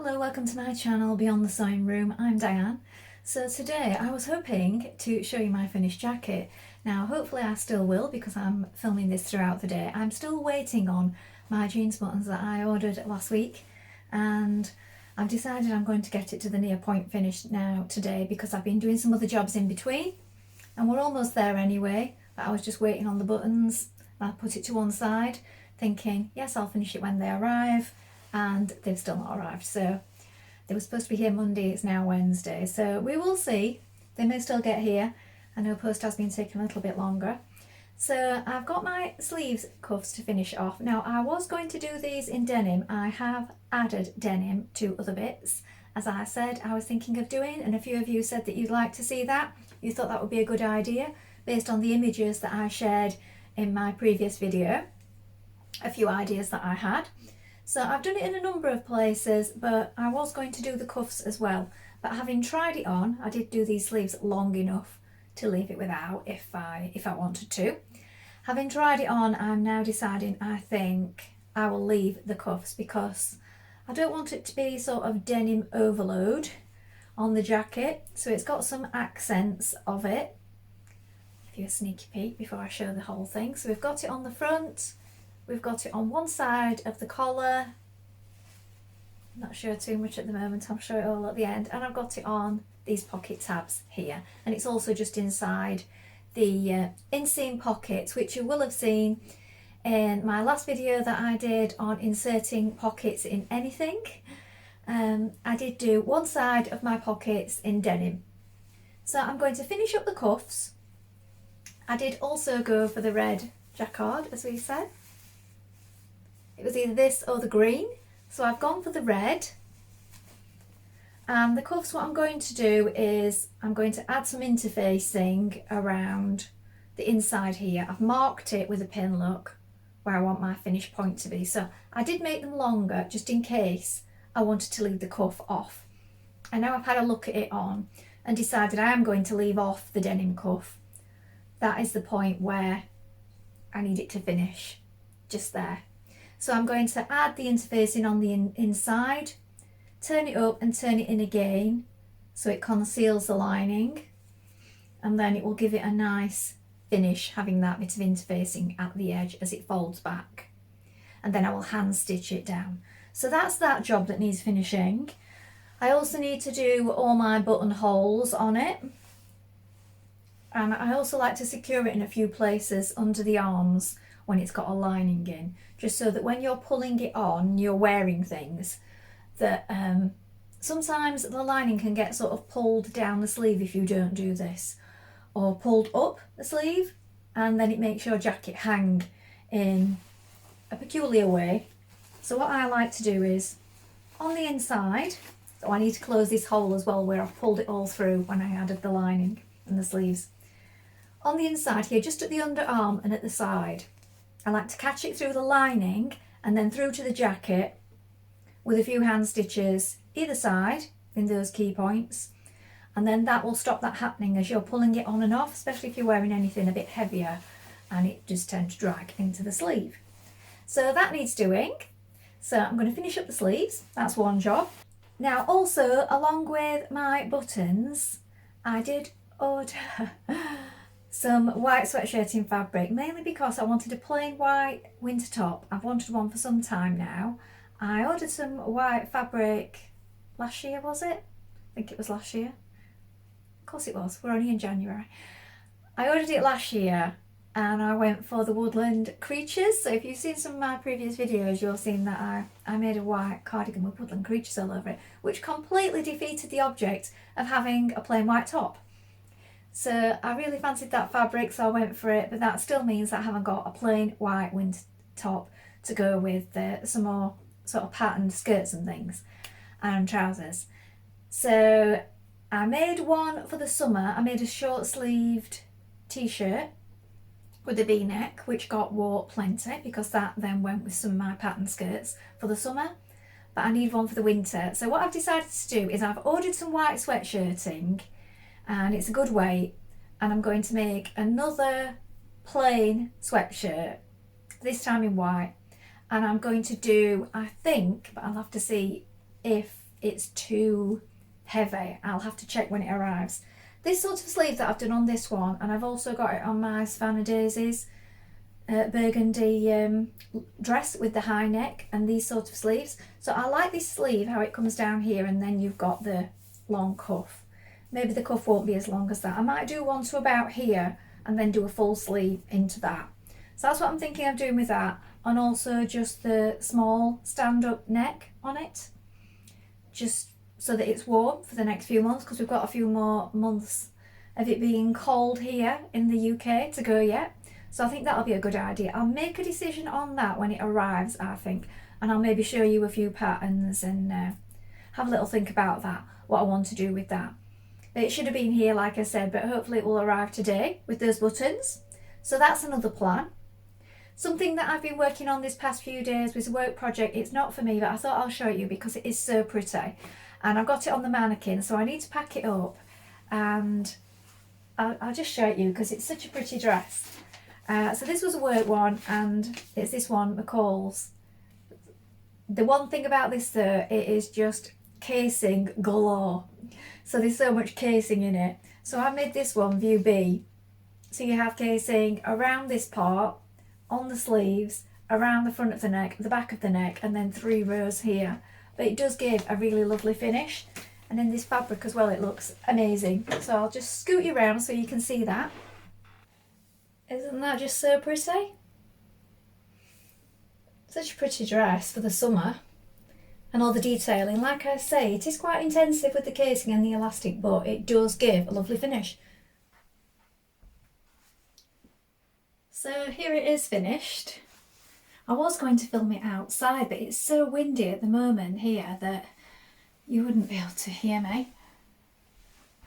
Hello, welcome to my channel Beyond the Sewing Room. I'm Diane. So today I was hoping to show you my finished jacket. Now hopefully I still will because I'm filming this throughout the day. I'm still waiting on my jeans buttons that I ordered last week, and I've decided I'm going to get it to the near point finish now today because I've been doing some other jobs in between and we're almost there anyway. But I was just waiting on the buttons. I put it to one side thinking yes, I'll finish it when they arrive, and they've still not arrived. So they were supposed to be here Monday, it's now Wednesday, so we will see. They may still get here. I know post has been taking a little bit longer. So I've got my sleeves cuffs to finish off. Now I was going to do these in denim. I have added denim to other bits, as I said I was thinking of doing, and a few of you said that you'd like to see that. You thought that would be a good idea based on the images that I shared in my previous video, a few ideas that I had. So I've done it in a number of places, but I was going to do the cuffs as well. But having tried it on, I did do these sleeves long enough to leave it without if I wanted to. Having tried it on, I'm now deciding I think I will leave the cuffs because I don't want it to be sort of denim overload on the jacket. So it's got some accents of it. Give you a sneaky peek before I show the whole thing. So we've got it on the front. We've got it on one side of the collar. I'm not sure too much at the moment, I'll show it all at the end. And I've got it on these pocket tabs here. And it's also just inside the inseam pockets, which you will have seen in my last video that I did on inserting pockets in anything. I did do one side of my pockets in denim. So I'm going to finish up the cuffs. I did also go for the red jacquard, as we said. It was either this or the green, so I've gone for the red. And the cuffs, what I'm going to do is I'm going to add some interfacing around the inside here. I've marked it with a pin look where I want my finish point to be. So I did make them longer just in case I wanted to leave the cuff off. And now I've had a look at it on and decided I am going to leave off the denim cuff. That is the point where I need it to finish, just there. So I'm going to add the interfacing on the inside, turn it up and turn it in again so it conceals the lining, and then it will give it a nice finish having that bit of interfacing at the edge as it folds back. And then I will hand stitch it down. So that's that job that needs finishing. I also need to do all my buttonholes on it, and I also like to secure it in a few places under the arms when it's got a lining in, just so that when you're pulling it on, you're wearing things that sometimes the lining can get sort of pulled down the sleeve if you don't do this, or pulled up the sleeve, and then it makes your jacket hang in a peculiar way. So what I like to do is on the inside, so I need to close this hole as well where I've pulled it all through when I added the lining and the sleeves. On the inside here, just at the underarm and at the side, I like to catch it through the lining and then through to the jacket with a few hand stitches either side in those key points, and then that will stop that happening as you're pulling it on and off, especially if you're wearing anything a bit heavier and it just tends to drag into the sleeve. So that needs doing. So I'm going to finish up the sleeves, that's one job. Now also, along with my buttons, I did order some white sweatshirting fabric, mainly because I wanted a plain white winter top. I've wanted one for some time now. I ordered some white fabric last year, was it? I think it was last year. Of course it was, we're only in January. I ordered it last year and I went for the woodland creatures. So if you've seen some of my previous videos, you'll have seen that I made a white cardigan with woodland creatures all over it, which completely defeated the object of having a plain white top. So I really fancied that fabric, so I went for it, but that still means that I haven't got a plain white winter top to go with some more sort of patterned skirts and things and trousers. So I made one for the summer. I made a short sleeved t-shirt with a v-neck, which got wore plenty because that then went with some of my patterned skirts for the summer, but I need one for the winter. So what I've decided to do is I've ordered some white sweatshirting, and it's a good weight, and I'm going to make another plain sweatshirt, this time in white, and I'm going to do, I think, but I'll have to see if it's too heavy. I'll have to check when it arrives. This sort of sleeve that I've done on this one, and I've also got it on my Savannah Daisies burgundy dress with the high neck and these sort of sleeves. So I like this sleeve, how it comes down here and then you've got the long cuff. Maybe the cuff won't be as long as that. I might do one to about here and then do a full sleeve into that. So that's what I'm thinking of doing with that, and also just the small stand-up neck on it, just so that it's warm for the next few months, because we've got a few more months of it being cold here in the UK to go yet. So I think that'll be a good idea. I'll make a decision on that when it arrives, I think, and I'll maybe show you a few patterns and have a little think about that, what I want to do with that. It should have been here, like I said, but hopefully it will arrive today with those buttons. So that's another plan. Something that I've been working on this past few days was a work project. It's not for me, but I thought I'll show you because it is so pretty. And I've got it on the mannequin, so I need to pack it up, and I'll just show it you because it's such a pretty dress. So this was a work one, and it's this one, McCall's. The one thing about this though, it is just casing galore. So there's so much casing in it. So I made this one view B. So you have casing around this part, on the sleeves, around the front of the neck, the back of the neck, and then 3 rows here. But it does give a really lovely finish. And in this fabric as well, it looks amazing. So I'll just scoot you around so you can see that. Isn't that just so pretty? Such a pretty dress for the summer. And all the detailing, like I say, it is quite intensive with the casing and the elastic, but it does give a lovely finish. So here it is finished. I was going to film it outside, but it's so windy at the moment here that you wouldn't be able to hear me.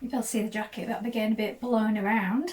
You'd be able to see the jacket, that'll be getting a bit blown around.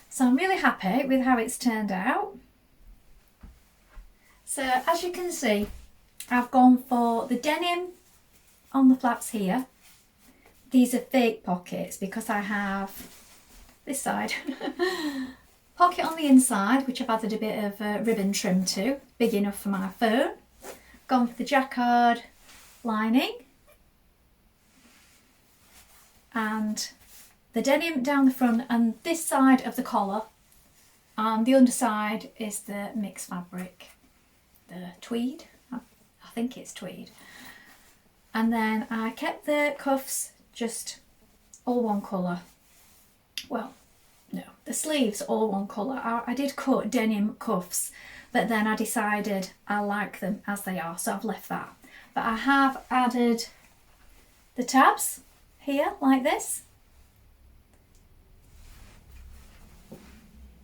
So I'm really happy with how it's turned out. So as you can see, I've gone for the denim on the flaps here. These are fake pockets because I have this side. Pocket on the inside, which I've added a bit of ribbon trim to, big enough for my phone. Gone for the jacquard lining. And the denim down the front, and this side of the collar. And the underside is the mixed fabric, the tweed. I think it's tweed. And then I kept the cuffs just all one colour. Well, no, the sleeves all one colour. I did cut denim cuffs, but then I decided I like them as they are, so I've left that. But I have added the tabs here like this.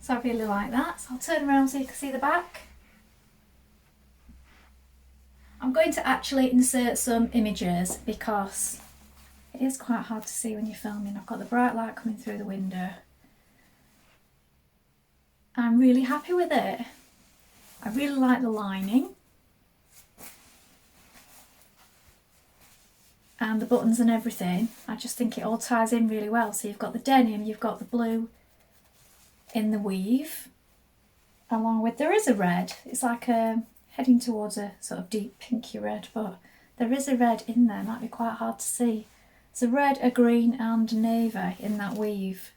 So I really like that. So I'll turn around so you can see the back. I'm going to actually insert some images because it is quite hard to see when you're filming. I've got the bright light coming through the window. I'm really happy with it. I really like the lining. And the buttons and everything. I just think it all ties in really well. So you've got the denim, you've got the blue in the weave, along with, there is a red. It's like heading towards a sort of deep pinky red, but there is a red in there. Might be quite hard to see. It's a red, a green and navy in that weave.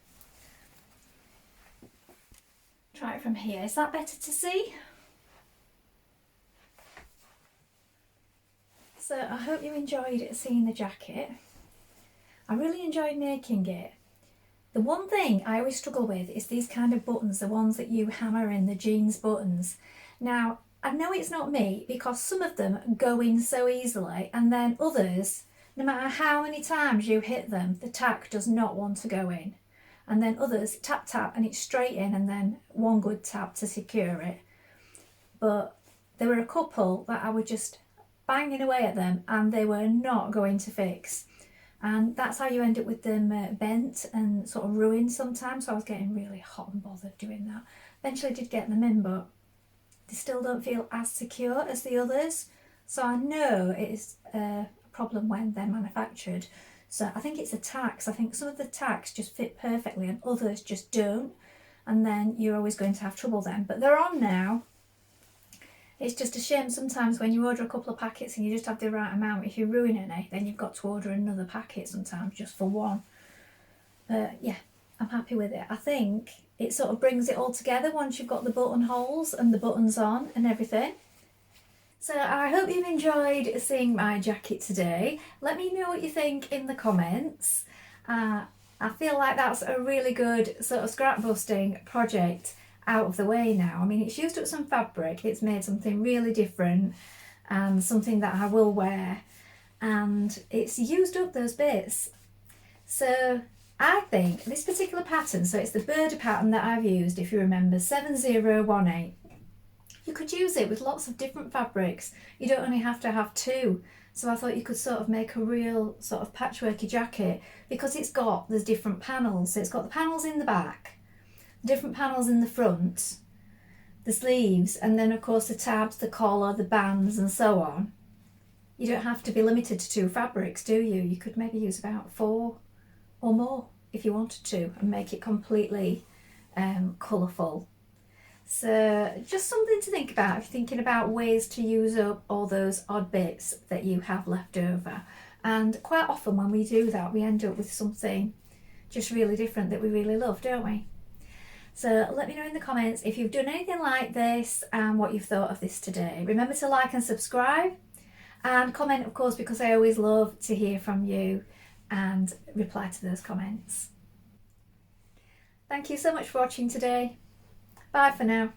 Try it from here. Is that better to see? So I hope you enjoyed seeing the jacket. I really enjoyed making it. The one thing I always struggle with is these kind of buttons, the ones that you hammer in, the jeans buttons. Now, I know it's not me because some of them go in so easily, and then others, no matter how many times you hit them, the tack does not want to go in. And then others, tap tap and it's straight in, and then one good tap to secure it. But there were a couple that I was just banging away at them and they were not going to fix. And that's how you end up with them bent and sort of ruined sometimes. So I was getting really hot and bothered doing that. Eventually I did get them in, but they still don't feel as secure as the others. So I know it is a problem when they're manufactured. So I think it's the tacks. I think some of the tacks just fit perfectly and others just don't. And then you're always going to have trouble then. But they're on now. It's just a shame sometimes when you order a couple of packets and you just have the right amount, if you ruin any, then you've got to order another packet sometimes just for one. But yeah, I'm happy with it. I think it sort of brings it all together once you've got the buttonholes and the buttons on and everything. So I hope you've enjoyed seeing my jacket today. Let me know what you think in the comments. I feel like that's a really good sort of scrap busting project out of the way now. I mean, it's used up some fabric, it's made something really different and something that I will wear, and it's used up those bits. So I think this particular pattern, so it's the Burda pattern that I've used, if you remember, 7018. You could use it with lots of different fabrics. You don't only have to have two. So I thought you could sort of make a real sort of patchworky jacket, because there's different panels. So it's got the panels in the back, different panels in the front, the sleeves, and then of course the tabs, the collar, the bands and so on. You don't have to be limited to two fabrics, do you? You could maybe use about 4 or more if you wanted to and make it completely colourful. So just something to think about if you're thinking about ways to use up all those odd bits that you have left over. And quite often when we do that, we end up with something just really different that we really love, don't we? So let me know in the comments if you've done anything like this and what you've thought of this today. Remember to like and subscribe and comment, of course, because I always love to hear from you and reply to those comments. Thank you so much for watching today. Bye for now.